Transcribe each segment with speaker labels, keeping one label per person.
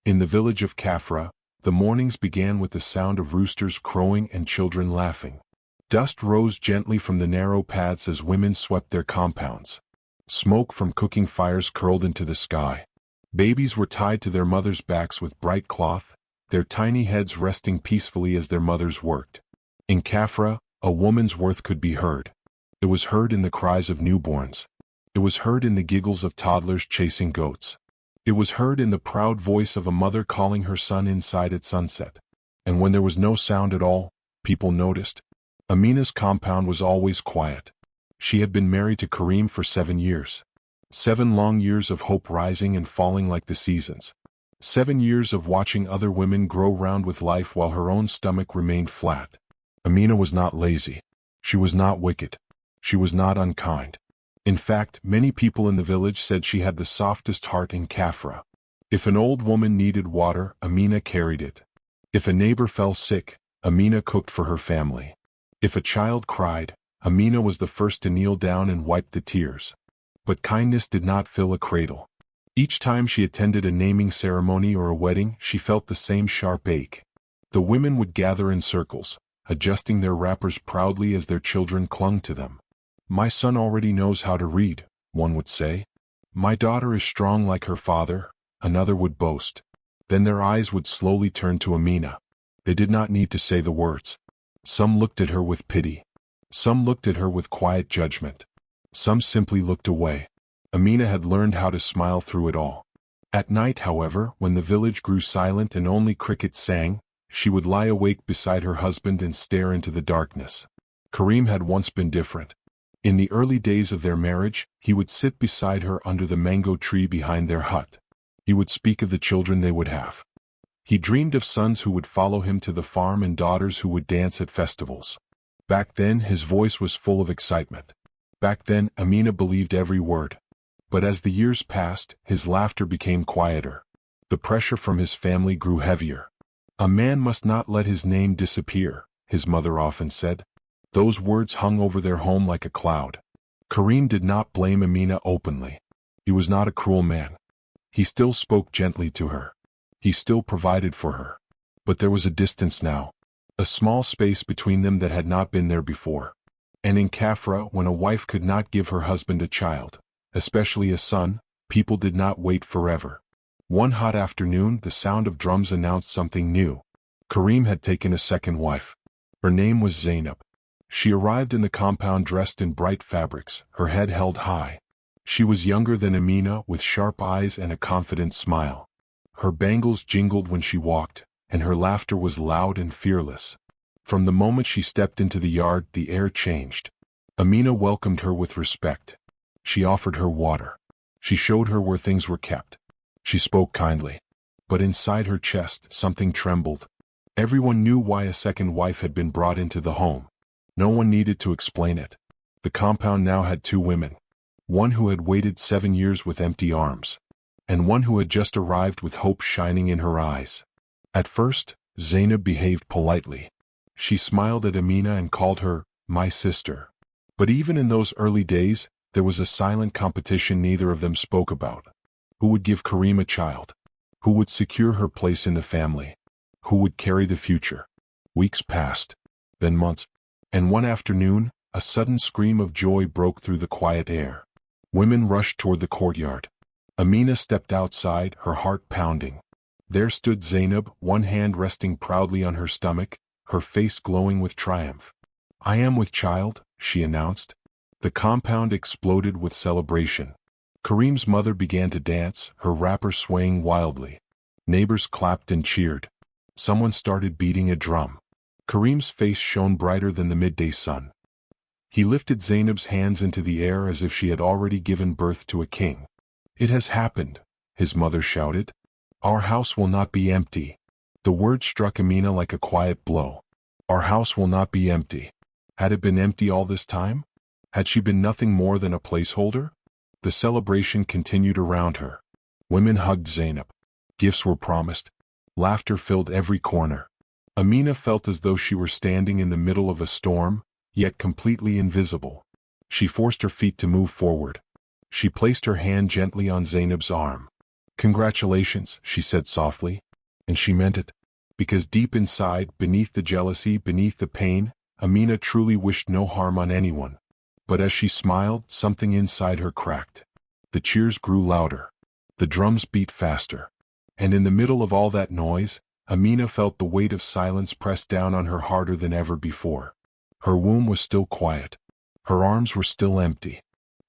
Speaker 1: In the village of Kafra, the mornings began with the sound of roosters crowing and children laughing. Dust rose gently from the narrow paths as women swept their compounds. Smoke from cooking fires curled into the sky. Babies were tied to their mothers' backs with bright cloth, their tiny heads resting peacefully as their mothers worked. In Kafra, a woman's worth could be heard. It was heard in the cries of newborns. It was heard in the giggles of toddlers chasing goats. It was heard in the proud voice of a mother calling her son inside at sunset. And when there was no sound at all, people noticed. Amina's compound was always quiet. She had been married to Karim for 7 years. 7 long years of hope rising and falling like the seasons. 7 years of watching other women grow round with life while her own stomach remained flat. Amina was not lazy. She was not wicked. She was not unkind. In fact, many people in the village said she had the softest heart in Kafra. If an old woman needed water, Amina carried it. If a neighbor fell sick, Amina cooked for her family. If a child cried, Amina was the first to kneel down and wipe the tears. But kindness did not fill a cradle. Each time she attended a naming ceremony or a wedding, she felt the same sharp ache. The women would gather in circles, adjusting their wrappers proudly as their children clung to them. "My son already knows how to read," one would say. "My daughter is strong like her father," another would boast. Then their eyes would slowly turn to Amina. They did not need to say the words. Some looked at her with pity. Some looked at her with quiet judgment. Some simply looked away. Amina had learned how to smile through it all. At night, however, when the village grew silent and only crickets sang, she would lie awake beside her husband and stare into the darkness. Karim had once been different. In the early days of their marriage, he would sit beside her under the mango tree behind their hut. He would speak of the children they would have. He dreamed of sons who would follow him to the farm and daughters who would dance at festivals. Back then, his voice was full of excitement. Back then, Amina believed every word. But as the years passed, his laughter became quieter. The pressure from his family grew heavier. "A man must not let his name disappear," his mother often said. Those words hung over their home like a cloud. Karim did not blame Amina openly. He was not a cruel man. He still spoke gently to her. He still provided for her. But there was a distance now. A small space between them that had not been there before. And in Kafra, when a wife could not give her husband a child, especially a son, people did not wait forever. One hot afternoon, the sound of drums announced something new. Karim had taken a second wife. Her name was Zainab. She arrived in the compound dressed in bright fabrics, her head held high. She was younger than Amina, with sharp eyes and a confident smile. Her bangles jingled when she walked, and her laughter was loud and fearless. From the moment she stepped into the yard, the air changed. Amina welcomed her with respect. She offered her water. She showed her where things were kept. She spoke kindly. But inside her chest, something trembled. Everyone knew why a second wife had been brought into the home. No one needed to explain it. The compound now had 2 women. One who had waited 7 years with empty arms. And one who had just arrived with hope shining in her eyes. At first, Zainab behaved politely. She smiled at Amina and called her, "my sister." But even in those early days, there was a silent competition neither of them spoke about. Who would give Karim a child? Who would secure her place in the family? Who would carry the future? Weeks passed. Then months. And one afternoon, a sudden scream of joy broke through the quiet air. Women rushed toward the courtyard. Amina stepped outside, her heart pounding. There stood Zainab, one hand resting proudly on her stomach, her face glowing with triumph. "I am with child," she announced. The compound exploded with celebration. Karim's mother began to dance, her wrapper swaying wildly. Neighbors clapped and cheered. Someone started beating a drum. Karim's face shone brighter than the midday sun. He lifted Zainab's hands into the air as if she had already given birth to a king. "It has happened," his mother shouted. "Our house will not be empty." The word struck Amina like a quiet blow. Our house will not be empty. Had it been empty all this time? Had she been nothing more than a placeholder? The celebration continued around her. Women hugged Zainab. Gifts were promised. Laughter filled every corner. Amina felt as though she were standing in the middle of a storm, yet completely invisible. She forced her feet to move forward. She placed her hand gently on Zainab's arm. "Congratulations," she said softly. And she meant it. Because deep inside, beneath the jealousy, beneath the pain, Amina truly wished no harm on anyone. But as she smiled, something inside her cracked. The cheers grew louder. The drums beat faster. And in the middle of all that noise, Amina felt the weight of silence press down on her harder than ever before. Her womb was still quiet. Her arms were still empty.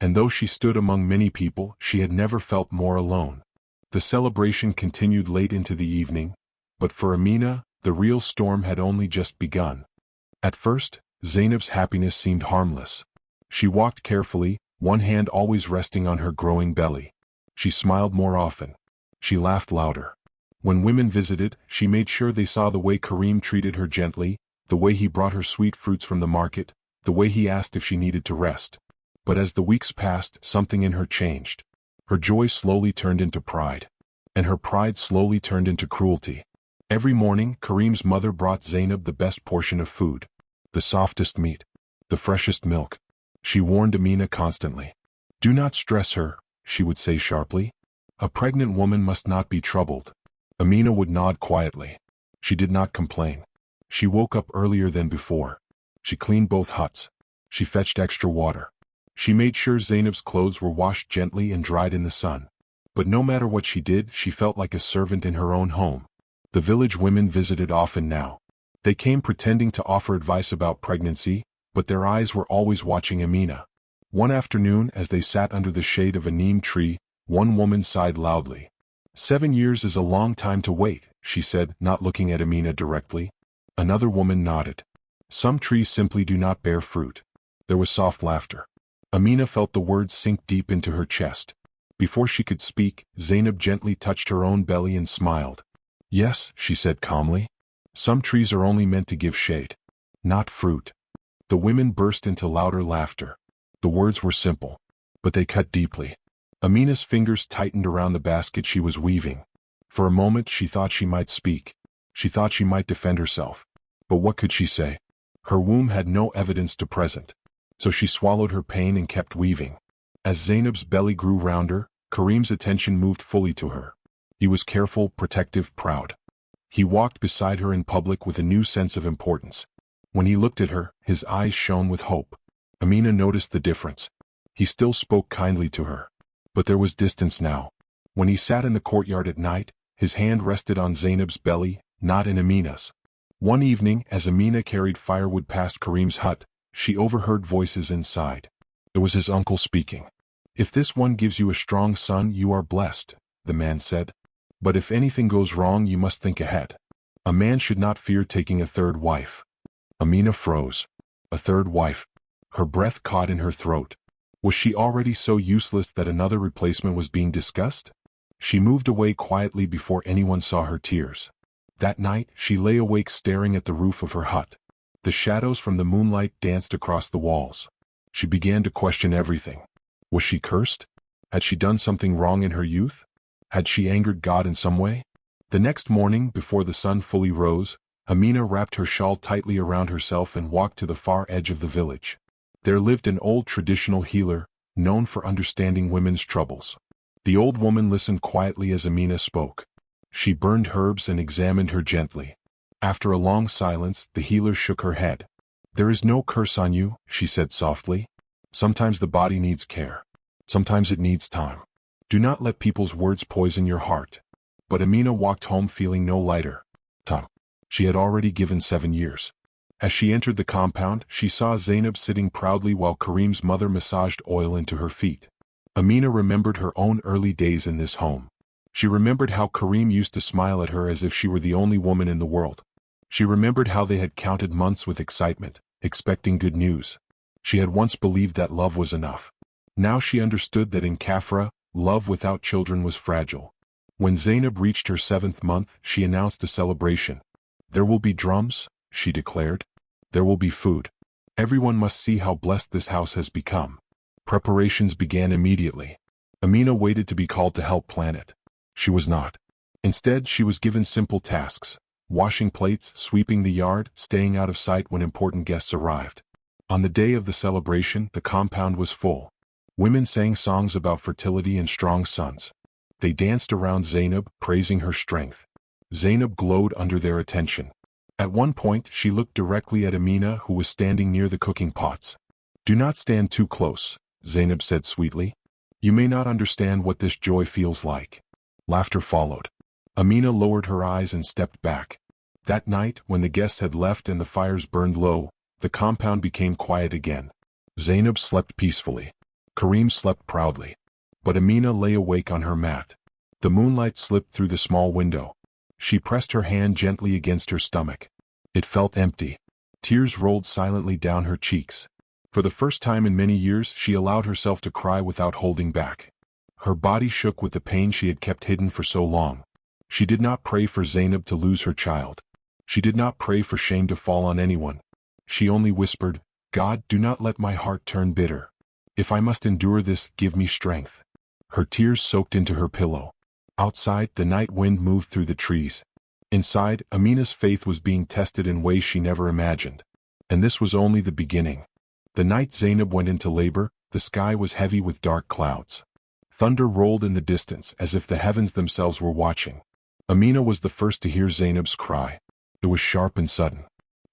Speaker 1: And though she stood among many people, she had never felt more alone. The celebration continued late into the evening, but for Amina, the real storm had only just begun. At first, Zainab's happiness seemed harmless. She walked carefully, one hand always resting on her growing belly. She smiled more often. She laughed louder. When women visited, she made sure they saw the way Karim treated her gently, the way he brought her sweet fruits from the market, the way he asked if she needed to rest. But as the weeks passed, something in her changed. Her joy slowly turned into pride. And her pride slowly turned into cruelty. Every morning, Karim's mother brought Zainab the best portion of food. The softest meat. The freshest milk. She warned Amina constantly. "Do not stress her," she would say sharply. "A pregnant woman must not be troubled." Amina would nod quietly. She did not complain. She woke up earlier than before. She cleaned both huts. She fetched extra water. She made sure Zainab's clothes were washed gently and dried in the sun. But no matter what she did, she felt like a servant in her own home. The village women visited often now. They came pretending to offer advice about pregnancy, but their eyes were always watching Amina. One afternoon, as they sat under the shade of a neem tree, one woman sighed loudly. 7 years is a long time to wait, she said, not looking at Amina directly. Another woman nodded. Some trees simply do not bear fruit. There was soft laughter. Amina felt the words sink deep into her chest. Before she could speak, Zainab gently touched her own belly and smiled. "Yes," she said calmly. "Some trees are only meant to give shade, not fruit." The women burst into louder laughter. The words were simple, but they cut deeply. Amina's fingers tightened around the basket she was weaving. For a moment she thought she might speak. She thought she might defend herself. But what could she say? Her womb had no evidence to present. So she swallowed her pain and kept weaving. As Zainab's belly grew rounder, Karim's attention moved fully to her. He was careful, protective, proud. He walked beside her in public with a new sense of importance. When he looked at her, his eyes shone with hope. Amina noticed the difference. He still spoke kindly to her. But there was distance now. When he sat in the courtyard at night, his hand rested on Zainab's belly, not in Amina's. One evening, as Amina carried firewood past Karim's hut, she overheard voices inside. It was his uncle speaking. "If this one gives you a strong son, you are blessed," the man said. "But if anything goes wrong, you must think ahead. A man should not fear taking a third wife." Amina froze. A third wife. Her breath caught in her throat. Was she already so useless that another replacement was being discussed? She moved away quietly before anyone saw her tears. That night, she lay awake staring at the roof of her hut. The shadows from the moonlight danced across the walls. She began to question everything. Was she cursed? Had she done something wrong in her youth? Had she angered God in some way? The next morning, before the sun fully rose, Amina wrapped her shawl tightly around herself and walked to the far edge of the village. There lived an old traditional healer, known for understanding women's troubles. The old woman listened quietly as Amina spoke. She burned herbs and examined her gently. After a long silence, the healer shook her head. "There is no curse on you," she said softly. "Sometimes the body needs care. Sometimes it needs time. Do not let people's words poison your heart." But Amina walked home feeling no lighter. She had already given 7 years. As she entered the compound, she saw Zainab sitting proudly while Karim's mother massaged oil into her feet. Amina remembered her own early days in this home. She remembered how Karim used to smile at her as if she were the only woman in the world. She remembered how they had counted months with excitement, expecting good news. She had once believed that love was enough. Now she understood that in Kafra, love without children was fragile. When Zainab reached her 7th month, she announced a celebration. "There will be drums," she declared. "There will be food. Everyone must see how blessed this house has become." Preparations began immediately. Amina waited to be called to help plan it. She was not. Instead, she was given simple tasks: washing plates, sweeping the yard, staying out of sight when important guests arrived. On the day of the celebration, the compound was full. Women sang songs about fertility and strong sons. They danced around Zainab, praising her strength. Zainab glowed under their attention. At one point, she looked directly at Amina, who was standing near the cooking pots. "Do not stand too close," Zainab said sweetly. "You may not understand what this joy feels like." Laughter followed. Amina lowered her eyes and stepped back. That night, when the guests had left and the fires burned low, the compound became quiet again. Zainab slept peacefully. Karim slept proudly. But Amina lay awake on her mat. The moonlight slipped through the small window. She pressed her hand gently against her stomach. It felt empty. Tears rolled silently down her cheeks. For the first time in many years, she allowed herself to cry without holding back. Her body shook with the pain she had kept hidden for so long. She did not pray for Zainab to lose her child. She did not pray for shame to fall on anyone. She only whispered, "God, do not let my heart turn bitter. If I must endure this, give me strength." Her tears soaked into her pillow. Outside, the night wind moved through the trees. Inside, Amina's faith was being tested in ways she never imagined. And this was only the beginning. The night Zainab went into labor, the sky was heavy with dark clouds. Thunder rolled in the distance as if the heavens themselves were watching. Amina was the first to hear Zainab's cry. It was sharp and sudden.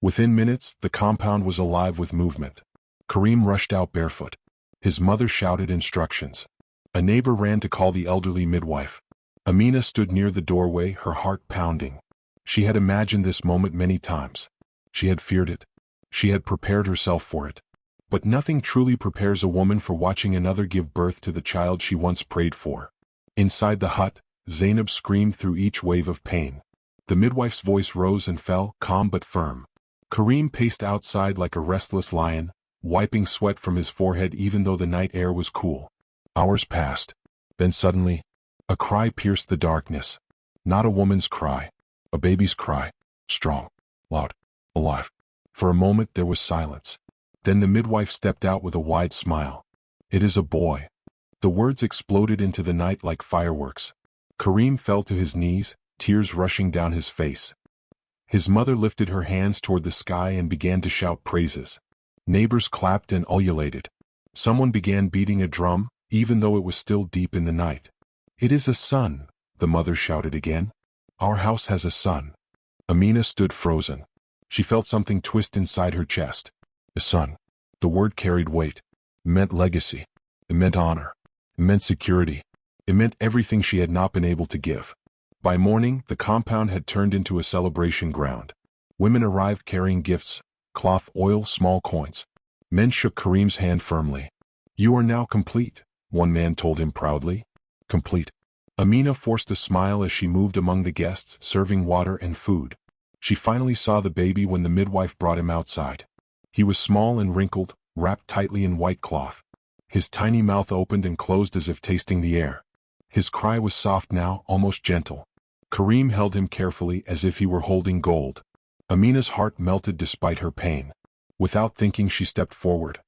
Speaker 1: Within minutes, the compound was alive with movement. Karim rushed out barefoot. His mother shouted instructions. A neighbor ran to call the elderly midwife. Amina stood near the doorway, her heart pounding. She had imagined this moment many times. She had feared it. She had prepared herself for it. But nothing truly prepares a woman for watching another give birth to the child she once prayed for. Inside the hut, Zainab screamed through each wave of pain. The midwife's voice rose and fell, calm but firm. Karim paced outside like a restless lion, wiping sweat from his forehead even though the night air was cool. Hours passed. Then suddenly, a cry pierced the darkness. Not a woman's cry. A baby's cry. Strong, loud, alive. For a moment there was silence. Then the midwife stepped out with a wide smile. "It is a boy." The words exploded into the night like fireworks. Karim fell to his knees, tears rushing down his face. His mother lifted her hands toward the sky and began to shout praises. Neighbors clapped and ululated. Someone began beating a drum, even though it was still deep in the night. "It is a son," the mother shouted again. "Our house has a son." Amina stood frozen. She felt something twist inside her chest. A son. The word carried weight. It meant legacy. It meant honor. It meant security. It meant everything she had not been able to give. By morning, the compound had turned into a celebration ground. Women arrived carrying gifts, cloth, oil, small coins. Men shook Karim's hand firmly. "You are now complete," one man told him proudly. Complete. Amina forced a smile as she moved among the guests, serving water and food. She finally saw the baby when the midwife brought him outside. He was small and wrinkled, wrapped tightly in white cloth. His tiny mouth opened and closed as if tasting the air. His cry was soft now, almost gentle. Karim held him carefully as if he were holding gold. Amina's heart melted despite her pain. Without thinking, she stepped forward.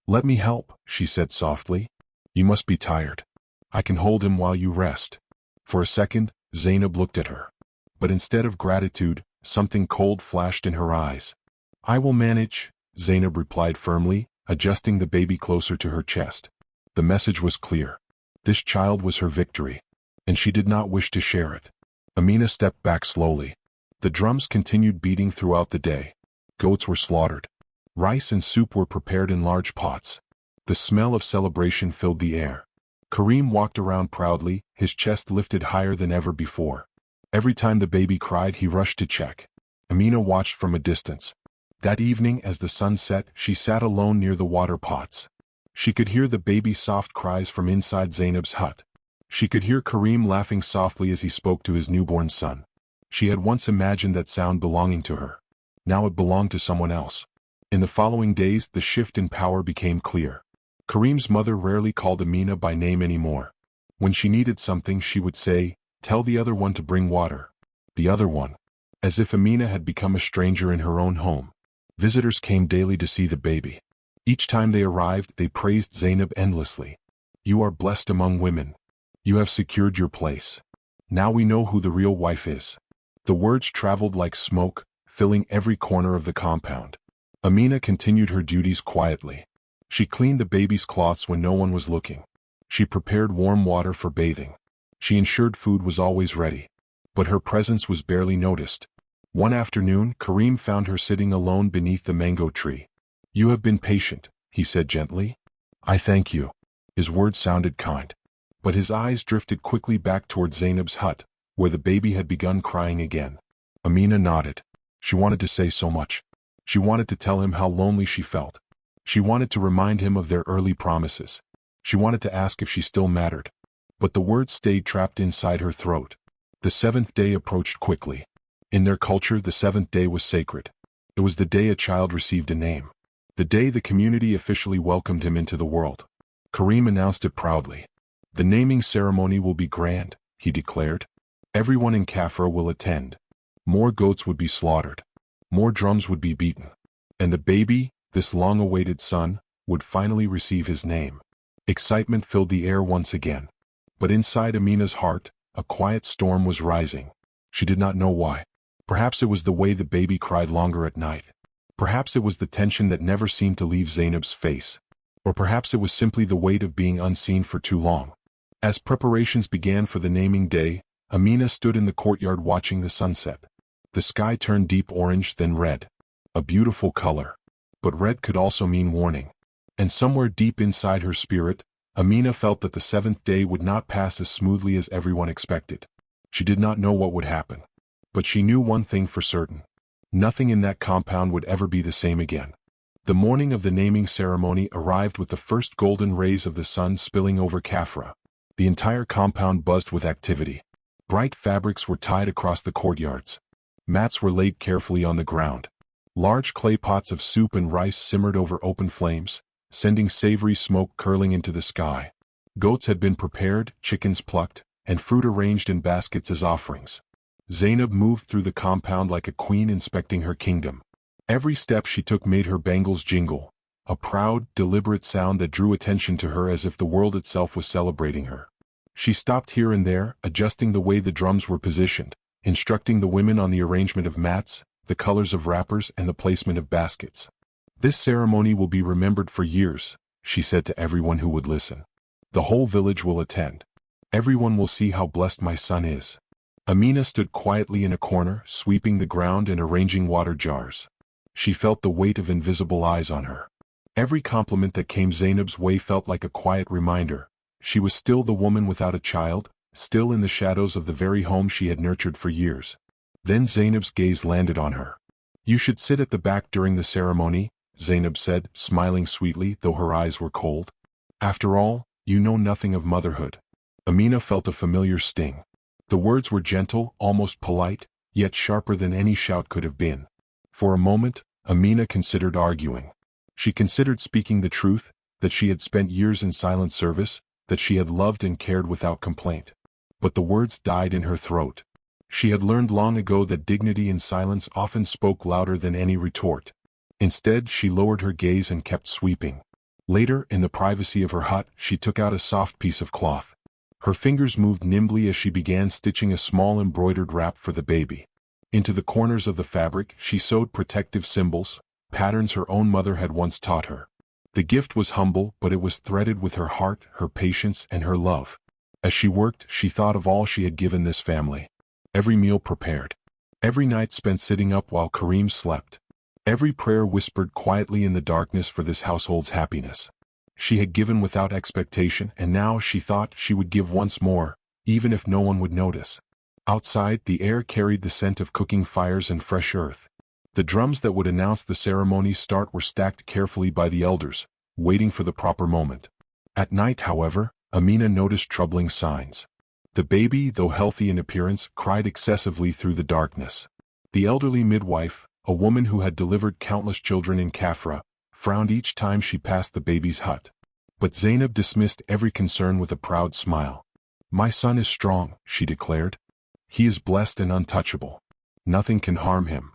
Speaker 1: "Let me help," she said softly. "You must be tired. I can hold him while you rest." For a second, Zainab looked at her. But instead of gratitude, something cold flashed in her eyes. "I will manage," Zainab replied firmly, adjusting the baby closer to her chest. The message was clear. This child was her victory, and she did not wish to share it. Amina stepped back slowly. The drums continued beating throughout the day. Goats were slaughtered. Rice and soup were prepared in large pots. The smell of celebration filled the air. Karim walked around proudly, his chest lifted higher than ever before. Every time the baby cried, he rushed to check. Amina watched from a distance. That evening, as the sun set, she sat alone near the water pots. She could hear the baby's soft cries from inside Zainab's hut. She could hear Karim laughing softly as he spoke to his newborn son. She had once imagined that sound belonging to her. Now it belonged to someone else. In the following days, the shift in power became clear. Karim's mother rarely called Amina by name anymore. When she needed something, she would say, "Tell the other one to bring water." The other one. As if Amina had become a stranger in her own home. Visitors came daily to see the baby. Each time they arrived, they praised Zainab endlessly. "You are blessed among women. You have secured your place. Now we know who the real wife is." The words traveled like smoke, filling every corner of the compound. Amina continued her duties quietly. She cleaned the baby's cloths when no one was looking. She prepared warm water for bathing. She ensured food was always ready. But her presence was barely noticed. One afternoon, Karim found her sitting alone beneath the mango tree. "You have been patient," he said gently. "I thank you." His words sounded kind. But his eyes drifted quickly back toward Zainab's hut, where the baby had begun crying again. Amina nodded. She wanted to say so much. She wanted to tell him how lonely she felt. She wanted to remind him of their early promises. She wanted to ask if she still mattered. But the words stayed trapped inside her throat. The seventh day approached quickly. In their culture, the seventh day was sacred. It was the day a child received a name. The day the community officially welcomed him into the world. Karim announced it proudly. "The naming ceremony will be grand," he declared. "Everyone in Kafra will attend. More goats would be slaughtered. More drums would be beaten. And the baby, this long-awaited son, would finally receive his name." Excitement filled the air once again. But inside Amina's heart, a quiet storm was rising. She did not know why. Perhaps it was the way the baby cried longer at night. Perhaps it was the tension that never seemed to leave Zainab's face. Or perhaps it was simply the weight of being unseen for too long. As preparations began for the naming day, Amina stood in the courtyard watching the sunset. The sky turned deep orange, then red. A beautiful color. But red could also mean warning. And somewhere deep inside her spirit, Amina felt that the seventh day would not pass as smoothly as everyone expected. She did not know what would happen. But she knew one thing for certain. Nothing in that compound would ever be the same again. The morning of the naming ceremony arrived with the first golden rays of the sun spilling over Kafra. The entire compound buzzed with activity. Bright fabrics were tied across the courtyards. Mats were laid carefully on the ground. Large clay pots of soup and rice simmered over open flames, sending savory smoke curling into the sky. Goats had been prepared, chickens plucked, and fruit arranged in baskets as offerings. Zainab moved through the compound like a queen inspecting her kingdom. Every step she took made her bangles jingle, a proud, deliberate sound that drew attention to her as if the world itself was celebrating her. She stopped here and there, adjusting the way the drums were positioned, instructing the women on the arrangement of mats, the colors of wrappers, and the placement of baskets. "This ceremony will be remembered for years," she said to everyone who would listen. "The whole village will attend. Everyone will see how blessed my son is." Amina stood quietly in a corner, sweeping the ground and arranging water jars. She felt the weight of invisible eyes on her. Every compliment that came Zainab's way felt like a quiet reminder. She was still the woman without a child, still in the shadows of the very home she had nurtured for years. Then Zainab's gaze landed on her. "You should sit at the back during the ceremony," Zainab said, smiling sweetly, though her eyes were cold. "After all, you know nothing of motherhood." Amina felt a familiar sting. The words were gentle, almost polite, yet sharper than any shout could have been. For a moment, Amina considered arguing. She considered speaking the truth, that she had spent years in silent service, that she had loved and cared without complaint. But the words died in her throat. She had learned long ago that dignity in silence often spoke louder than any retort. Instead, she lowered her gaze and kept sweeping. Later, in the privacy of her hut, she took out a soft piece of cloth. Her fingers moved nimbly as she began stitching a small embroidered wrap for the baby. Into the corners of the fabric, she sewed protective symbols, patterns her own mother had once taught her. The gift was humble, but it was threaded with her heart, her patience, and her love. As she worked, she thought of all she had given this family. Every meal prepared. Every night spent sitting up while Karim slept. Every prayer whispered quietly in the darkness for this household's happiness. She had given without expectation, and now she thought she would give once more, even if no one would notice. Outside, the air carried the scent of cooking fires and fresh earth. The drums that would announce the ceremony's start were stacked carefully by the elders, waiting for the proper moment. At night, however, Amina noticed troubling signs. The baby, though healthy in appearance, cried excessively through the darkness. The elderly midwife, a woman who had delivered countless children in Kafra, frowned each time she passed the baby's hut. But Zainab dismissed every concern with a proud smile. "My son is strong," she declared. "He is blessed and untouchable. Nothing can harm him."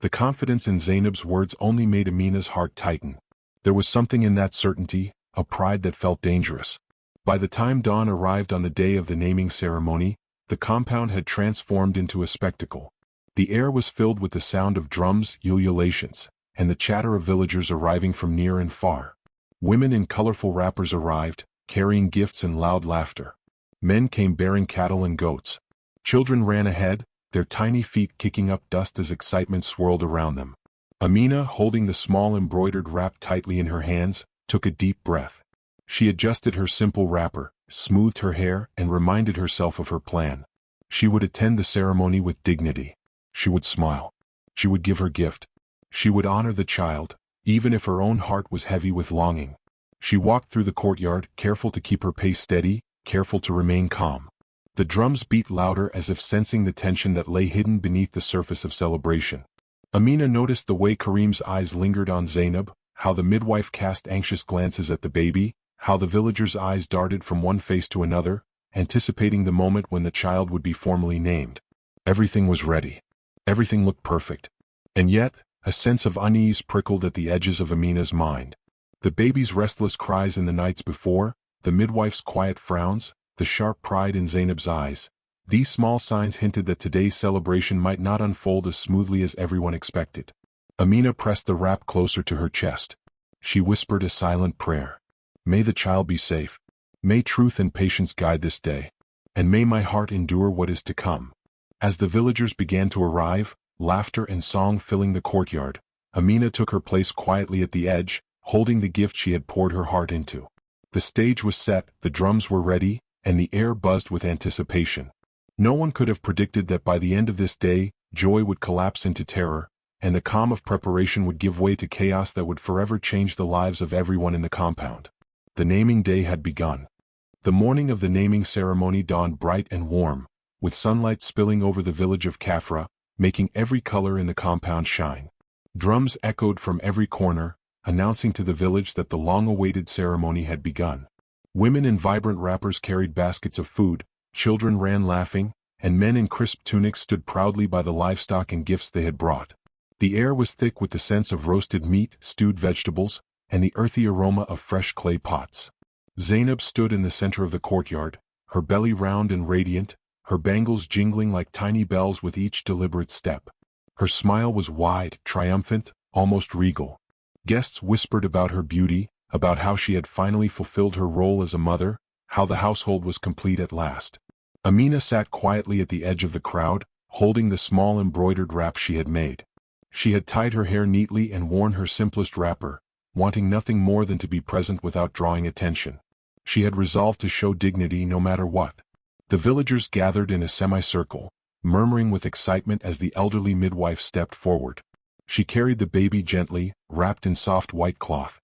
Speaker 1: The confidence in Zainab's words only made Amina's heart tighten. There was something in that certainty, a pride that felt dangerous. By the time dawn arrived on the day of the naming ceremony, the compound had transformed into a spectacle. The air was filled with the sound of drums, ululations, and the chatter of villagers arriving from near and far. Women in colorful wrappers arrived, carrying gifts and loud laughter. Men came bearing cattle and goats. Children ran ahead, their tiny feet kicking up dust as excitement swirled around them. Amina, holding the small embroidered wrap tightly in her hands, took a deep breath. She adjusted her simple wrapper, smoothed her hair, and reminded herself of her plan. She would attend the ceremony with dignity. She would smile. She would give her gift. She would honor the child, even if her own heart was heavy with longing. She walked through the courtyard, careful to keep her pace steady, careful to remain calm. The drums beat louder as if sensing the tension that lay hidden beneath the surface of celebration. Amina noticed the way Karim's eyes lingered on Zainab, how the midwife cast anxious glances at the baby, how the villagers' eyes darted from one face to another, anticipating the moment when the child would be formally named. Everything was ready. Everything looked perfect. And yet, a sense of unease prickled at the edges of Amina's mind. The baby's restless cries in the nights before, the midwife's quiet frowns, the sharp pride in Zainab's eyes. These small signs hinted that today's celebration might not unfold as smoothly as everyone expected. Amina pressed the wrap closer to her chest. She whispered a silent prayer. May the child be safe. May truth and patience guide this day. And may my heart endure what is to come. As the villagers began to arrive, laughter and song filling the courtyard, Amina took her place quietly at the edge, holding the gift she had poured her heart into. The stage was set, the drums were ready, and the air buzzed with anticipation. No one could have predicted that by the end of this day, joy would collapse into terror, and the calm of preparation would give way to chaos that would forever change the lives of everyone in the compound. The naming day had begun. The morning of the naming ceremony dawned bright and warm, with sunlight spilling over the village of Kafra, making every color in the compound shine. Drums echoed from every corner, announcing to the village that the long-awaited ceremony had begun. Women in vibrant wrappers carried baskets of food, children ran laughing, and men in crisp tunics stood proudly by the livestock and gifts they had brought. The air was thick with the sense of roasted meat, stewed vegetables, and the earthy aroma of fresh clay pots. Zainab stood in the center of the courtyard, her belly round and radiant, her bangles jingling like tiny bells with each deliberate step. Her smile was wide, triumphant, almost regal. Guests whispered about her beauty, about how she had finally fulfilled her role as a mother, how the household was complete at last. Amina sat quietly at the edge of the crowd, holding the small embroidered wrap she had made. She had tied her hair neatly and worn her simplest wrapper, wanting nothing more than to be present without drawing attention. She had resolved to show dignity no matter what. The villagers gathered in a semicircle, murmuring with excitement as the elderly midwife stepped forward. She carried the baby gently, wrapped in soft white cloth.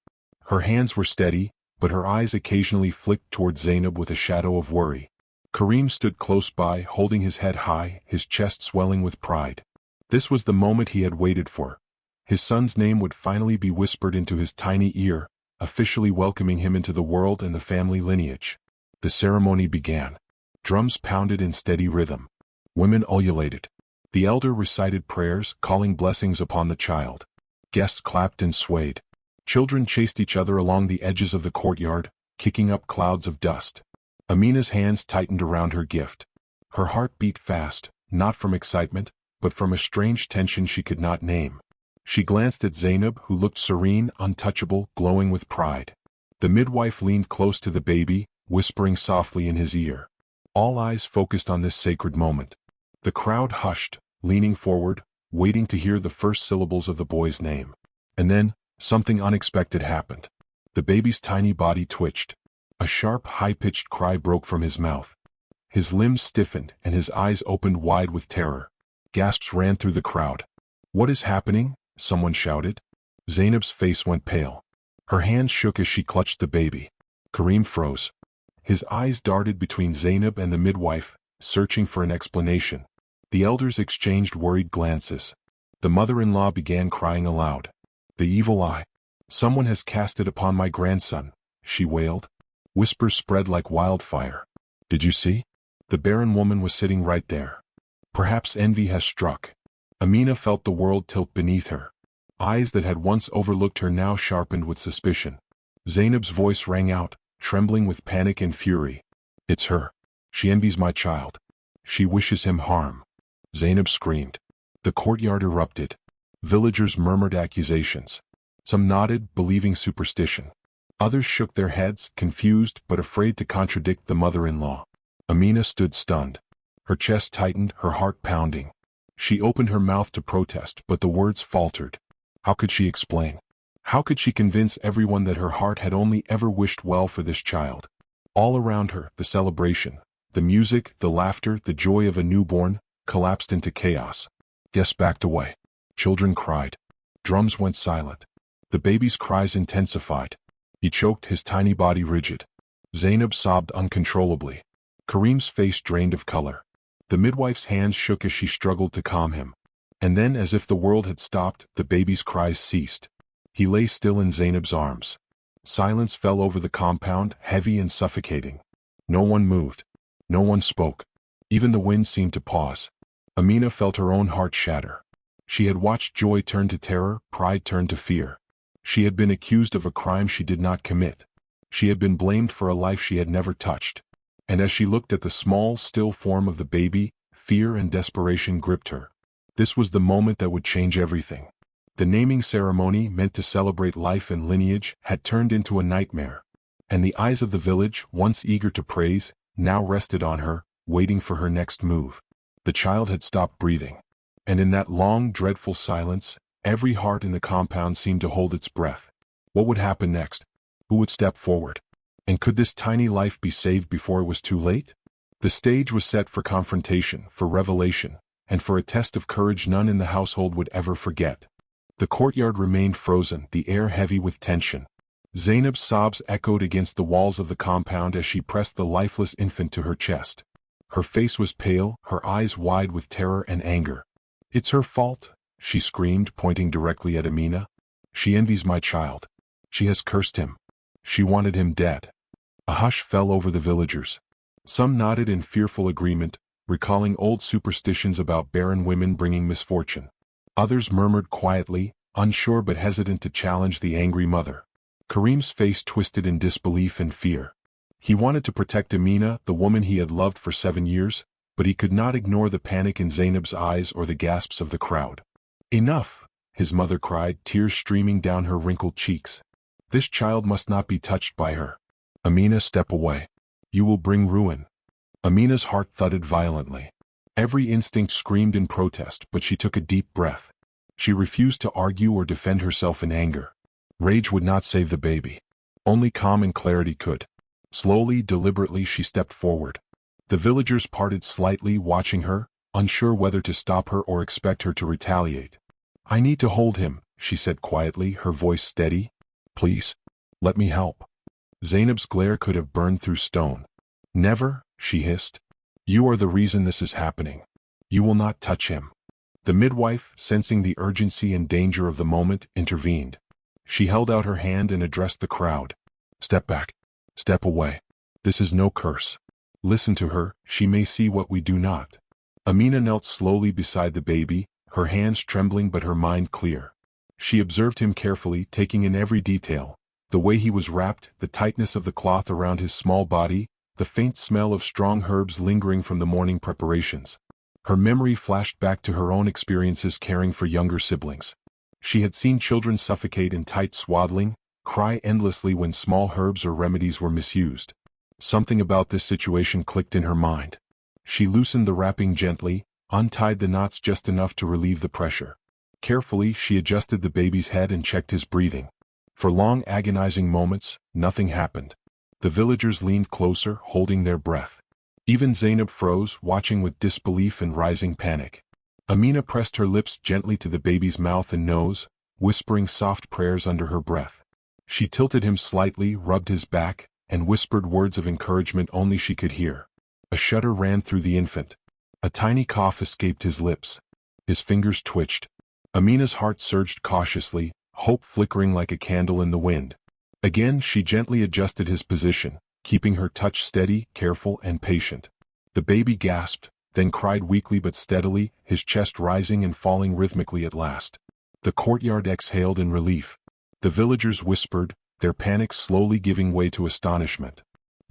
Speaker 1: Her hands were steady, but her eyes occasionally flicked toward Zainab with a shadow of worry. Karim stood close by, holding his head high, his chest swelling with pride. This was the moment he had waited for. His son's name would finally be whispered into his tiny ear, officially welcoming him into the world and the family lineage. The ceremony began. Drums pounded in steady rhythm. Women ululated. The elder recited prayers, calling blessings upon the child. Guests clapped and swayed. Children chased each other along the edges of the courtyard, kicking up clouds of dust. Amina's hands tightened around her gift. Her heart beat fast, not from excitement, but from a strange tension she could not name. She glanced at Zainab, who looked serene, untouchable, glowing with pride. The midwife leaned close to the baby, whispering softly in his ear. All eyes focused on this sacred moment. The crowd hushed, leaning forward, waiting to hear the first syllables of the boy's name. And then, something unexpected happened. The baby's tiny body twitched. A sharp, high-pitched cry broke from his mouth. His limbs stiffened and his eyes opened wide with terror. Gasps ran through the crowd. "What is happening?" someone shouted. Zainab's face went pale. Her hands shook as she clutched the baby. Karim froze. His eyes darted between Zainab and the midwife, searching for an explanation. The elders exchanged worried glances. The mother-in-law began crying aloud. "The evil eye. Someone has cast it upon my grandson," she wailed. Whispers spread like wildfire. "Did you see? The barren woman was sitting right there. Perhaps envy has struck." Amina felt the world tilt beneath her. Eyes that had once overlooked her now sharpened with suspicion. Zainab's voice rang out, trembling with panic and fury. "It's her. She envies my child. She wishes him harm." Zainab screamed. The courtyard erupted. Villagers murmured accusations. Some nodded, believing superstition. Others shook their heads, confused but afraid to contradict the mother-in-law. Amina stood stunned. Her chest tightened, her heart pounding. She opened her mouth to protest, but the words faltered. How could she explain? How could she convince everyone that her heart had only ever wished well for this child? All around her, the celebration, the music, the laughter, the joy of a newborn, collapsed into chaos. Guests backed away. Children cried. Drums went silent. The baby's cries intensified. He choked, his tiny body rigid. Zainab sobbed uncontrollably. Karim's face drained of color. The midwife's hands shook as she struggled to calm him. And then, as if the world had stopped, the baby's cries ceased. He lay still in Zainab's arms. Silence fell over the compound, heavy and suffocating. No one moved. No one spoke. Even the wind seemed to pause. Amina felt her own heart shatter. She had watched joy turn to terror, pride turn to fear. She had been accused of a crime she did not commit. She had been blamed for a life she had never touched. And as she looked at the small, still form of the baby, fear and desperation gripped her. This was the moment that would change everything. The naming ceremony, meant to celebrate life and lineage, had turned into a nightmare. And the eyes of the village, once eager to praise, now rested on her, waiting for her next move. The child had stopped breathing. And in that long, dreadful silence, every heart in the compound seemed to hold its breath. What would happen next? Who would step forward? And could this tiny life be saved before it was too late? The stage was set for confrontation, for revelation, and for a test of courage none in the household would ever forget. The courtyard remained frozen, the air heavy with tension. Zainab's sobs echoed against the walls of the compound as she pressed the lifeless infant to her chest. Her face was pale, her eyes wide with terror and anger. "It's her fault," she screamed, pointing directly at Amina. "She envies my child. She has cursed him. She wanted him dead." A hush fell over the villagers. Some nodded in fearful agreement, recalling old superstitions about barren women bringing misfortune. Others murmured quietly, unsure but hesitant to challenge the angry mother. Karim's face twisted in disbelief and fear. He wanted to protect Amina, the woman he had loved for 7 years, but he could not ignore the panic in Zainab's eyes or the gasps of the crowd. "Enough!" his mother cried, tears streaming down her wrinkled cheeks. "This child must not be touched by her. Amina, step away. You will bring ruin." Amina's heart thudded violently. Every instinct screamed in protest, but she took a deep breath. She refused to argue or defend herself in anger. Rage would not save the baby. Only calm and clarity could. Slowly, deliberately, she stepped forward. The villagers parted slightly, watching her, unsure whether to stop her or expect her to retaliate. "I need to hold him," she said quietly, her voice steady. "Please, let me help." Zainab's glare could have burned through stone. "Never," she hissed. "You are the reason this is happening. You will not touch him." The midwife, sensing the urgency and danger of the moment, intervened. She held out her hand and addressed the crowd. "Step back. Step away. This is no curse. Listen to her, she may see what we do not." Amina knelt slowly beside the baby, her hands trembling but her mind clear. She observed him carefully, taking in every detail. The way he was wrapped, the tightness of the cloth around his small body, the faint smell of strong herbs lingering from the morning preparations. Her memory flashed back to her own experiences caring for younger siblings. She had seen children suffocate in tight swaddling, cry endlessly when small herbs or remedies were misused. Something about this situation clicked in her mind. She loosened the wrapping gently, untied the knots just enough to relieve the pressure. Carefully, she adjusted the baby's head and checked his breathing. For long, agonizing moments, nothing happened. The villagers leaned closer, holding their breath. Even Zainab froze, watching with disbelief and rising panic. Amina pressed her lips gently to the baby's mouth and nose, whispering soft prayers under her breath. She tilted him slightly, rubbed his back, and whispered words of encouragement only she could hear. A shudder ran through the infant. A tiny cough escaped his lips. His fingers twitched. Amina's heart surged cautiously, hope flickering like a candle in the wind. Again she gently adjusted his position, keeping her touch steady, careful, and patient. The baby gasped, then cried weakly but steadily, his chest rising and falling rhythmically at last. The courtyard exhaled in relief. The villagers whispered, their panic slowly giving way to astonishment.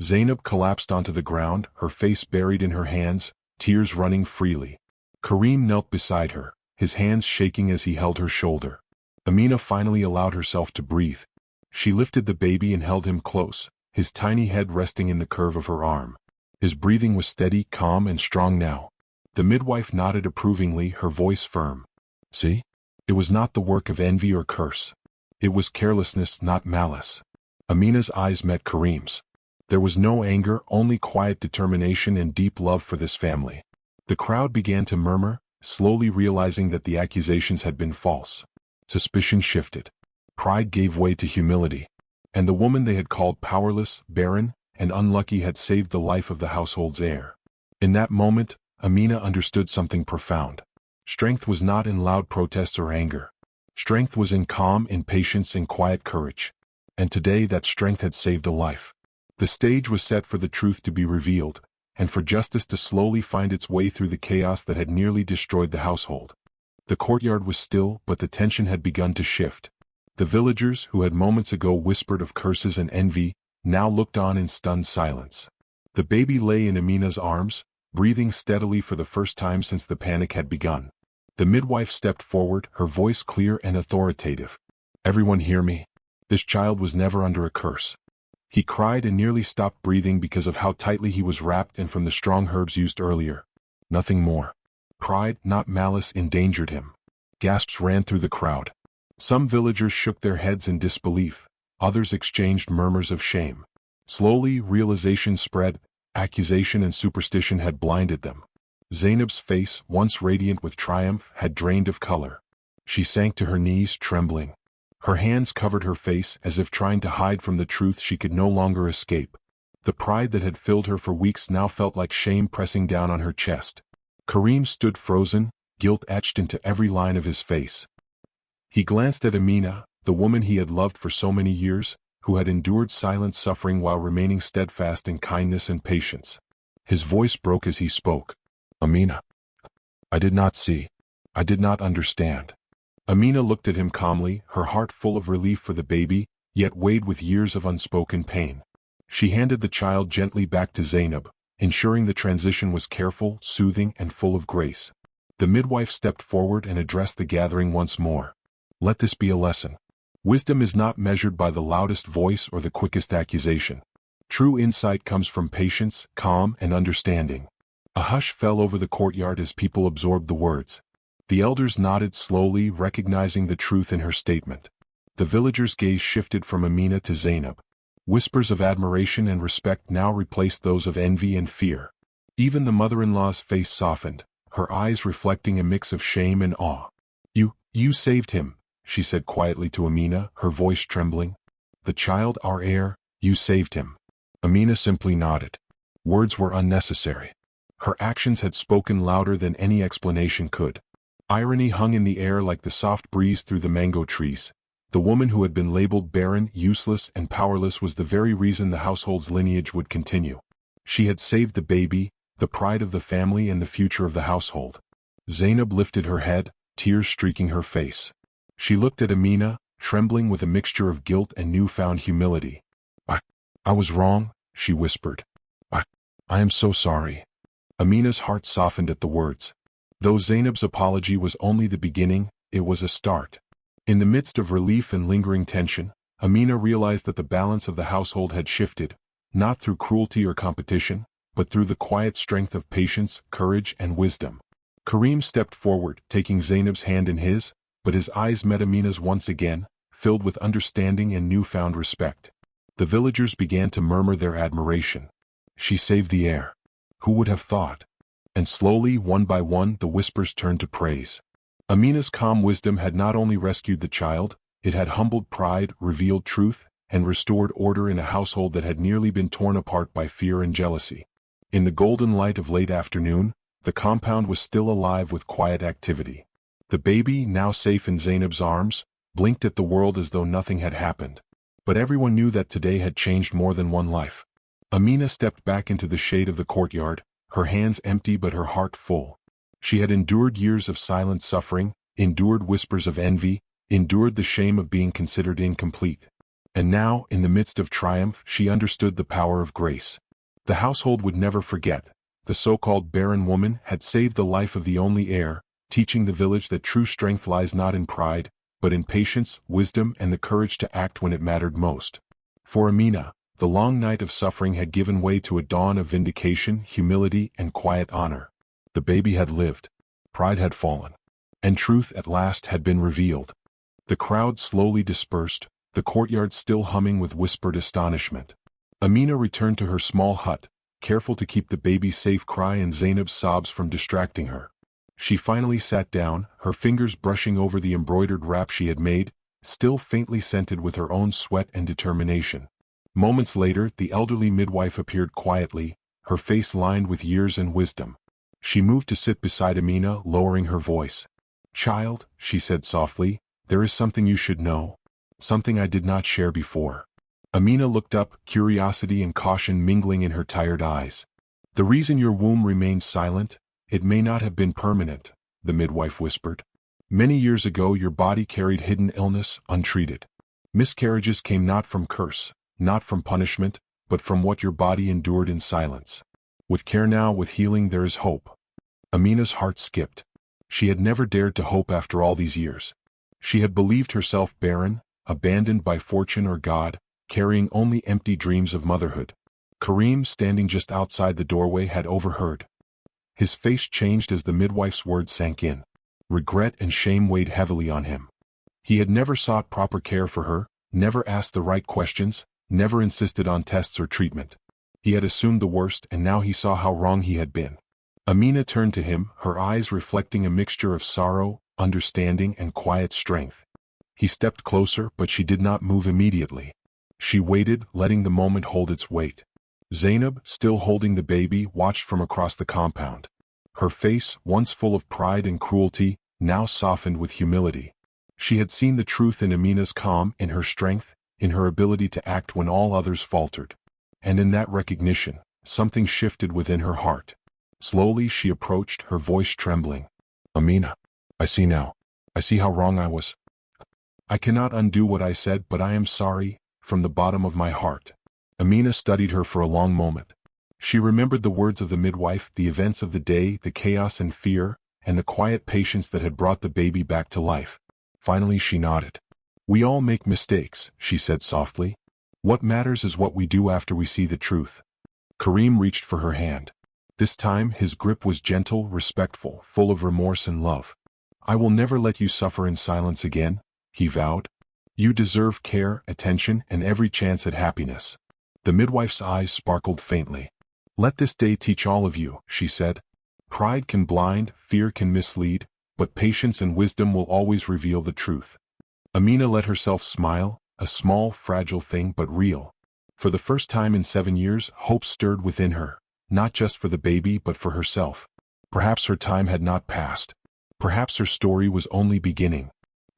Speaker 1: Zainab collapsed onto the ground, her face buried in her hands, tears running freely. Karim knelt beside her, his hands shaking as he held her shoulder. Amina finally allowed herself to breathe. She lifted the baby and held him close, his tiny head resting in the curve of her arm. His breathing was steady, calm, and strong now. The midwife nodded approvingly, her voice firm. See? It was not the work of envy or curse. It was carelessness, not malice. Amina's eyes met Kareem's. There was no anger, only quiet determination and deep love for this family. The crowd began to murmur, slowly realizing that the accusations had been false. Suspicion shifted. Pride gave way to humility. And the woman they had called powerless, barren, and unlucky had saved the life of the household's heir. In that moment, Amina understood something profound. Strength was not in loud protests or anger. Strength was in calm, in patience, in quiet courage. And today that strength had saved a life. The stage was set for the truth to be revealed, and for justice to slowly find its way through the chaos that had nearly destroyed the household. The courtyard was still, but the tension had begun to shift. The villagers, who had moments ago whispered of curses and envy, now looked on in stunned silence. The baby lay in Amina's arms, breathing steadily for the first time since the panic had begun. The midwife stepped forward, her voice clear and authoritative. "Everyone hear me? This child was never under a curse." He cried and nearly stopped breathing because of how tightly he was wrapped and from the strong herbs used earlier. Nothing more. Pride, not malice, endangered him. Gasps ran through the crowd. Some villagers shook their heads in disbelief, others exchanged murmurs of shame. Slowly, realization spread. Accusation and superstition had blinded them. Zainab's face, once radiant with triumph, had drained of color. She sank to her knees, trembling. Her hands covered her face as if trying to hide from the truth she could no longer escape. The pride that had filled her for weeks now felt like shame pressing down on her chest. Kareem stood frozen, guilt etched into every line of his face. He glanced at Amina, the woman he had loved for so many years, who had endured silent suffering while remaining steadfast in kindness and patience. His voice broke as he spoke. "Amina, I did not see. I did not understand." Amina looked at him calmly, her heart full of relief for the baby, yet weighed with years of unspoken pain. She handed the child gently back to Zainab, ensuring the transition was careful, soothing, and full of grace. The midwife stepped forward and addressed the gathering once more. "Let this be a lesson. Wisdom is not measured by the loudest voice or the quickest accusation. True insight comes from patience, calm, and understanding." A hush fell over the courtyard as people absorbed the words. The elders nodded slowly, recognizing the truth in her statement. The villagers' gaze shifted from Amina to Zainab. Whispers of admiration and respect now replaced those of envy and fear. Even the mother-in-law's face softened, her eyes reflecting a mix of shame and awe. You saved him," she said quietly to Amina, her voice trembling. "The child, our heir, you saved him." Amina simply nodded. Words were unnecessary. Her actions had spoken louder than any explanation could. Irony hung in the air like the soft breeze through the mango trees. The woman who had been labeled barren, useless, and powerless was the very reason the household's lineage would continue. She had saved the baby, the pride of the family and the future of the household. Zainab lifted her head, tears streaking her face. She looked at Amina, trembling with a mixture of guilt and newfound humility. I was wrong," she whispered. I am so sorry." Amina's heart softened at the words. Though Zainab's apology was only the beginning, it was a start. In the midst of relief and lingering tension, Amina realized that the balance of the household had shifted, not through cruelty or competition, but through the quiet strength of patience, courage, and wisdom. Kareem stepped forward, taking Zainab's hand in his, but his eyes met Amina's once again, filled with understanding and newfound respect. The villagers began to murmur their admiration. "She saved the heir. Who would have thought?" And slowly, one by one, the whispers turned to praise. Amina's calm wisdom had not only rescued the child, it had humbled pride, revealed truth, and restored order in a household that had nearly been torn apart by fear and jealousy. In the golden light of late afternoon, the compound was still alive with quiet activity. The baby, now safe in Zainab's arms, blinked at the world as though nothing had happened. But everyone knew that today had changed more than one life. Amina stepped back into the shade of the courtyard, her hands empty but her heart full. She had endured years of silent suffering, endured whispers of envy, endured the shame of being considered incomplete. And now, in the midst of triumph, she understood the power of grace. The household would never forget. The so-called barren woman had saved the life of the only heir, teaching the village that true strength lies not in pride, but in patience, wisdom, and the courage to act when it mattered most. For Amina, The long night of suffering had given way to a dawn of vindication, humility, and quiet honor. The baby had lived. Pride had fallen. And truth at last had been revealed. The crowd slowly dispersed, the courtyard still humming with whispered astonishment. Amina returned to her small hut, careful to keep the baby's safe cry and Zainab's sobs from distracting her. She finally sat down, her fingers brushing over the embroidered wrap she had made, still faintly scented with her own sweat and determination. Moments later, the elderly midwife appeared quietly, her face lined with years and wisdom. She moved to sit beside Amina, lowering her voice. "Child," she said softly, "there is something you should know. Something I did not share before." Amina looked up, curiosity and caution mingling in her tired eyes. "The reason your womb remains silent, it may not have been permanent," the midwife whispered. "Many years ago your body carried hidden illness, untreated. Miscarriages came not from curse, not from punishment, but from what your body endured in silence. With care now, with healing, there is hope." Amina's heart skipped. She had never dared to hope after all these years. She had believed herself barren, abandoned by fortune or God, carrying only empty dreams of motherhood. Karim, standing just outside the doorway, had overheard. His face changed as the midwife's words sank in. Regret and shame weighed heavily on him. He had never sought proper care for her, never asked the right questions, never insisted on tests or treatment. He had assumed the worst, and now he saw how wrong he had been. Amina turned to him, her eyes reflecting a mixture of sorrow, understanding, and quiet strength. He stepped closer, but she did not move immediately. She waited, letting the moment hold its weight. Zainab, still holding the baby, watched from across the compound. Her face, once full of pride and cruelty, now softened with humility. She had seen the truth in Amina's calm, in her strength, in her ability to act when all others faltered. And in that recognition, something shifted within her heart. Slowly she approached, her voice trembling. "Amina, I see now. I see how wrong I was. I cannot undo what I said, but I am sorry, from the bottom of my heart." Amina studied her for a long moment. She remembered the words of the midwife, the events of the day, the chaos and fear, and the quiet patience that had brought the baby back to life. Finally she nodded. "We all make mistakes," she said softly. "What matters is what we do after we see the truth." Karim reached for her hand. This time his grip was gentle, respectful, full of remorse and love. "I will never let you suffer in silence again," he vowed. "You deserve care, attention, and every chance at happiness." The midwife's eyes sparkled faintly. "Let this day teach all of you," she said. "Pride can blind, fear can mislead, but patience and wisdom will always reveal the truth." Amina let herself smile, a small, fragile thing but real. For the first time in 7 years, hope stirred within her, not just for the baby but for herself. Perhaps her time had not passed. Perhaps her story was only beginning.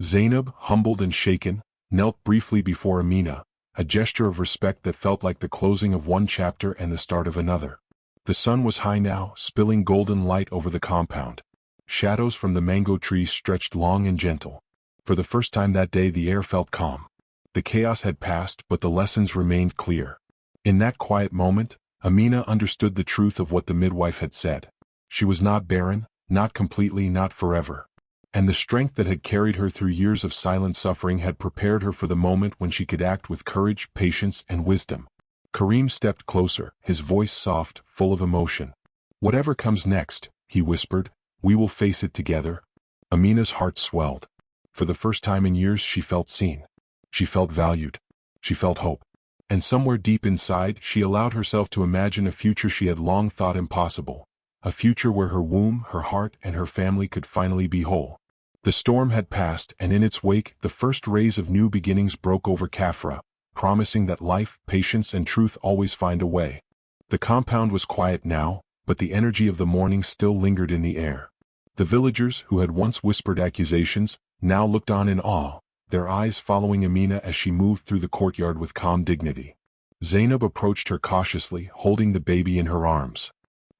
Speaker 1: Zainab, humbled and shaken, knelt briefly before Amina, a gesture of respect that felt like the closing of one chapter and the start of another. The sun was high now, spilling golden light over the compound. Shadows from the mango trees stretched long and gentle. For the first time that day the air felt calm. The chaos had passed, but the lessons remained clear. In that quiet moment, Amina understood the truth of what the midwife had said. She was not barren, not completely, not forever. And the strength that had carried her through years of silent suffering had prepared her for the moment when she could act with courage, patience, and wisdom. Karim stepped closer, his voice soft, full of emotion. "Whatever comes next," he whispered, "we will face it together." Amina's heart swelled. For the first time in years she felt seen. She felt valued. She felt hope. And somewhere deep inside she allowed herself to imagine a future she had long thought impossible. A future where her womb, her heart, and her family could finally be whole. The storm had passed, and in its wake, the first rays of new beginnings broke over Kafra, promising that life, patience, and truth always find a way. The compound was quiet now, but the energy of the morning still lingered in the air. The villagers, who had once whispered accusations, now looked on in awe, their eyes following Amina as she moved through the courtyard with calm dignity. Zainab approached her cautiously, holding the baby in her arms.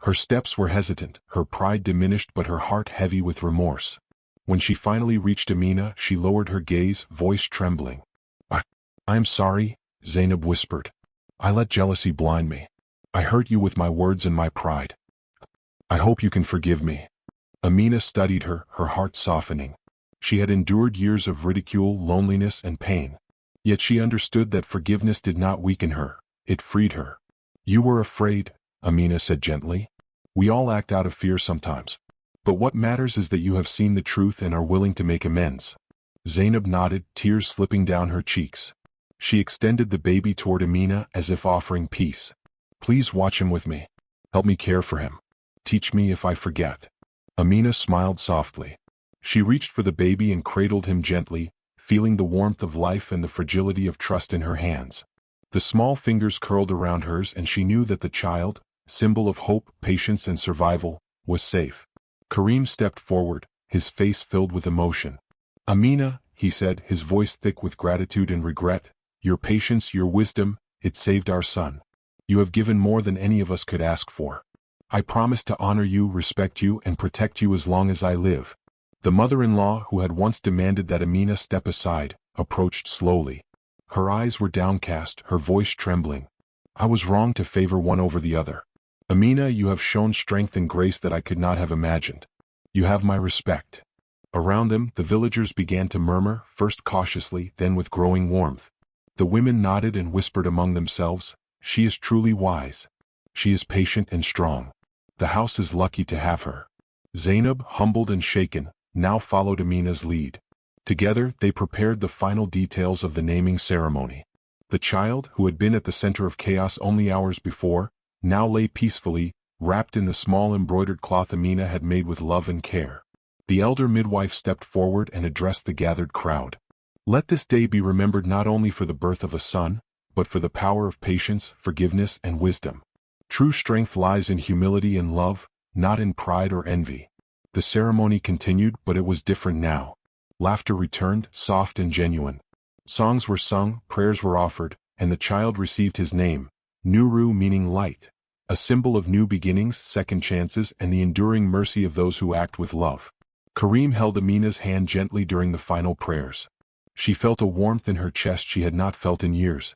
Speaker 1: Her steps were hesitant, her pride diminished but her heart heavy with remorse. When she finally reached Amina, she lowered her gaze, voice trembling. I am sorry," Zainab whispered. "I let jealousy blind me. I hurt you with my words and my pride. I hope you can forgive me." Amina studied her, her heart softening. She had endured years of ridicule, loneliness, and pain. Yet she understood that forgiveness did not weaken her, It freed her. "You were afraid," Amina said gently. "We all act out of fear sometimes. But what matters is that you have seen the truth and are willing to make amends." Zainab nodded, tears slipping down her cheeks. She extended the baby toward Amina as if offering peace. "Please watch him with me. Help me care for him. Teach me if I forget." Amina smiled softly. She reached for the baby and cradled him gently, feeling the warmth of life and the fragility of trust in her hands. The small fingers curled around hers, and she knew that the child, symbol of hope, patience and survival, was safe. Karim stepped forward, his face filled with emotion. "Amina," he said, his voice thick with gratitude and regret, "your patience, your wisdom, it saved our son. You have given more than any of us could ask for. I promise to honor you, respect you, and protect you as long as I live." The mother-in-law, who had once demanded that Amina step aside, approached slowly. Her eyes were downcast, her voice trembling. "I was wrong to favor one over the other. Amina, you have shown strength and grace that I could not have imagined. You have my respect." Around them, the villagers began to murmur, first cautiously, then with growing warmth. The women nodded and whispered among themselves, "She is truly wise. She is patient and strong. The house is lucky to have her." Zainab, humbled and shaken, now followed Amina's lead. Together, they prepared the final details of the naming ceremony. The child, who had been at the center of chaos only hours before, now lay peacefully, wrapped in the small embroidered cloth Amina had made with love and care. The elder midwife stepped forward and addressed the gathered crowd. "Let this day be remembered not only for the birth of a son, but for the power of patience, forgiveness, and wisdom. True strength lies in humility and love, not in pride or envy." The ceremony continued, but it was different now. Laughter returned, soft and genuine. Songs were sung, prayers were offered, and the child received his name, Nuru, meaning light, a symbol of new beginnings, second chances, and the enduring mercy of those who act with love. Karim held Amina's hand gently during the final prayers. She felt a warmth in her chest she had not felt in years.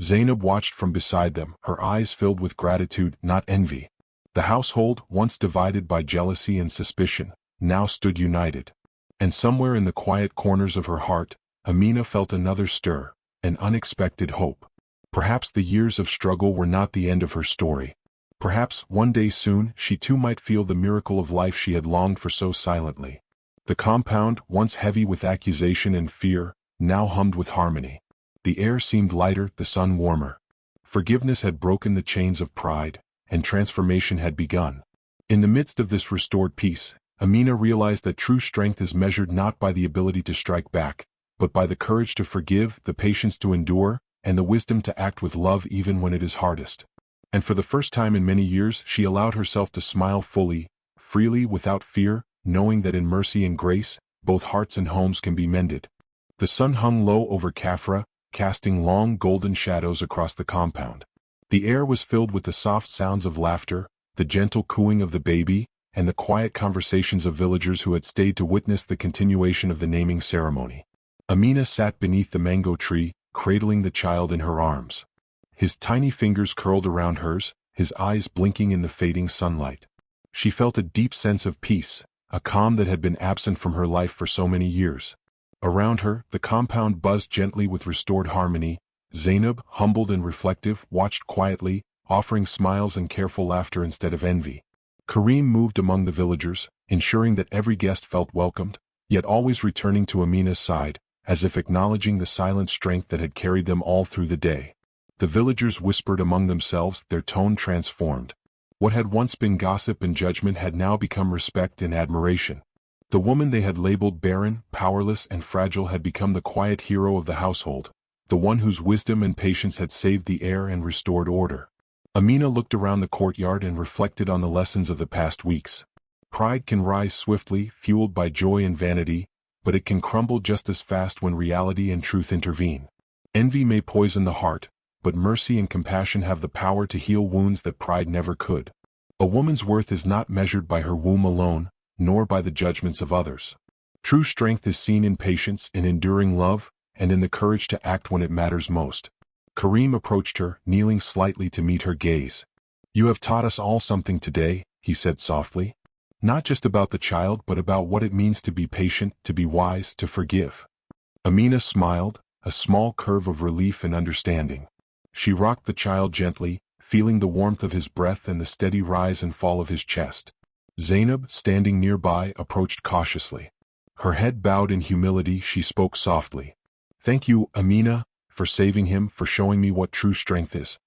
Speaker 1: Zainab watched from beside them, her eyes filled with gratitude, not envy. The household, once divided by jealousy and suspicion, now stood united. And somewhere in the quiet corners of her heart, Amina felt another stir, an unexpected hope. Perhaps the years of struggle were not the end of her story. Perhaps, one day soon, she too might feel the miracle of life she had longed for so silently. The compound, once heavy with accusation and fear, now hummed with harmony. The air seemed lighter, the sun warmer. Forgiveness had broken the chains of pride, and transformation had begun. In the midst of this restored peace, Amina realized that true strength is measured not by the ability to strike back, but by the courage to forgive, the patience to endure, and the wisdom to act with love even when it is hardest. And for the first time in many years, she allowed herself to smile fully, freely, without fear, knowing that in mercy and grace, both hearts and homes can be mended. The sun hung low over Kafra, casting long golden shadows across the compound. The air was filled with the soft sounds of laughter, the gentle cooing of the baby, and the quiet conversations of villagers who had stayed to witness the continuation of the naming ceremony. Amina sat beneath the mango tree, cradling the child in her arms. His tiny fingers curled around hers, his eyes blinking in the fading sunlight. She felt a deep sense of peace, a calm that had been absent from her life for so many years. Around her, the compound buzzed gently with restored harmony. Zainab, humbled and reflective, watched quietly, offering smiles and careful laughter instead of envy. Karim moved among the villagers, ensuring that every guest felt welcomed, yet always returning to Amina's side, as if acknowledging the silent strength that had carried them all through the day. The villagers whispered among themselves, their tone transformed. What had once been gossip and judgment had now become respect and admiration. The woman they had labeled barren, powerless, and fragile had become the quiet hero of the household, the one whose wisdom and patience had saved the air and restored order. Amina looked around the courtyard and reflected on the lessons of the past weeks. Pride can rise swiftly, fueled by joy and vanity, but it can crumble just as fast when reality and truth intervene. Envy may poison the heart, but mercy and compassion have the power to heal wounds that pride never could. A woman's worth is not measured by her womb alone, nor by the judgments of others. True strength is seen in patience, in enduring love, and in the courage to act when it matters most. Karim approached her, kneeling slightly to meet her gaze. "You have taught us all something today," he said softly. "Not just about the child, but about what it means to be patient, to be wise, to forgive." Amina smiled, a small curve of relief and understanding. She rocked the child gently, feeling the warmth of his breath and the steady rise and fall of his chest. Zainab, standing nearby, approached cautiously. Her head bowed in humility, she spoke softly. "Thank you, Amina, for saving him, for showing me what true strength is.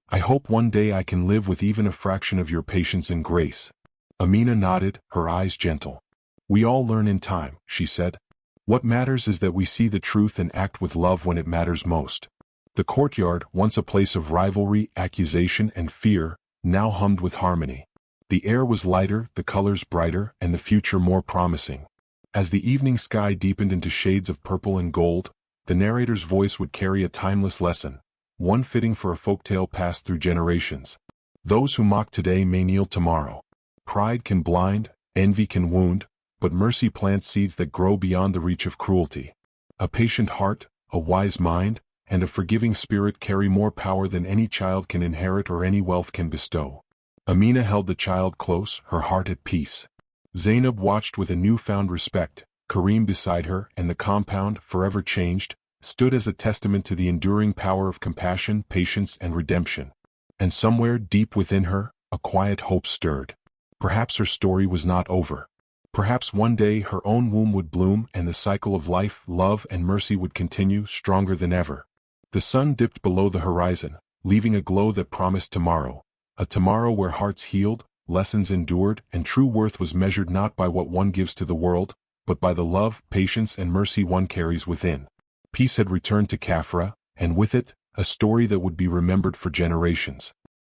Speaker 1: I hope one day I can live with even a fraction of your patience and grace." Amina nodded, her eyes gentle. "We all learn in time," she said. "What matters is that we see the truth and act with love when it matters most." The courtyard, once a place of rivalry, accusation, and fear, now hummed with harmony. The air was lighter, the colors brighter, and the future more promising. As the evening sky deepened into shades of purple and gold, the narrator's voice would carry a timeless lesson, one fitting for a folktale passed through generations. Those who mock today may kneel tomorrow. Pride can blind, envy can wound, but mercy plants seeds that grow beyond the reach of cruelty. A patient heart, a wise mind, and a forgiving spirit carry more power than any child can inherit or any wealth can bestow. Amina held the child close, her heart at peace. Zainab watched with a newfound respect. Karim beside her, and the compound, forever changed, stood as a testament to the enduring power of compassion, patience, and redemption. And somewhere deep within her, a quiet hope stirred. Perhaps her story was not over. Perhaps one day her own womb would bloom and the cycle of life, love, and mercy would continue, stronger than ever. The sun dipped below the horizon, leaving a glow that promised tomorrow. A tomorrow where hearts healed, lessons endured, and true worth was measured not by what one gives to the world, but by the love, patience, and mercy one carries within. Peace had returned to Kafra, and with it, a story that would be remembered for generations.